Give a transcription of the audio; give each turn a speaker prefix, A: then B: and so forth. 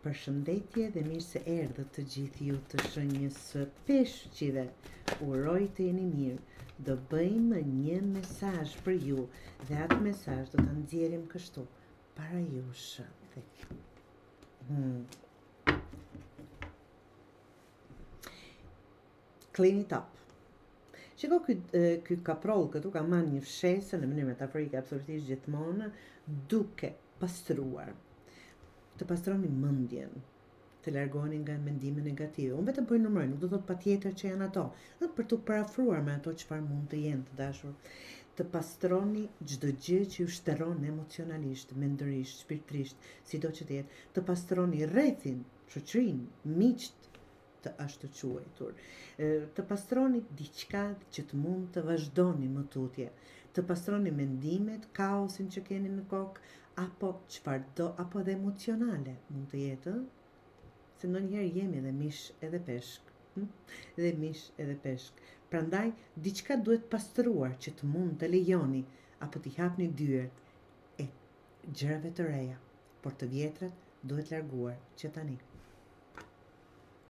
A: Përshëndetje dhe mirë se erdhët të gjithë ju të shenjës së peshqive. Uroj të jeni mirë. Do bëjmë një mesazh për ju dhe atë mesazh do ta nxjerrim kështu para jush. Clean it up. Shiko ky kaproll këtu ka marrë një fshesë në mënyrë metaforike absolutisht gjithmonë duke pastruar. Të pastroni mendjen, të largoheni nga mendime negative. Unë vetëm po i numëroj, nuk do thot patjetër që janë ato, dhe për të parafruar me ato çfarë mund të jenë të dashur. Të pastroni çdo gjë që ju shterron emocionalisht, mendërisht, shpirtërisht, sido që të jetë. Të pastroni rrethin, shoqërinë, miqt të ashtu quajtur. Të pastroni diçka që të mund të vazhdoni më tutje. Të pastroni mendimet, kaosin që keni në kokë, apo çfarëdo, apo edhe emocionale mund të jetë, se ndonjëherë jemi edhe mish edhe peshk, edhe mish edhe peshk. Prandaj diçka duhet pastruar që të mund të lejoni apo t'i hapni dyert e gjërave të reja, por të vjetrat duhet larguar që tani.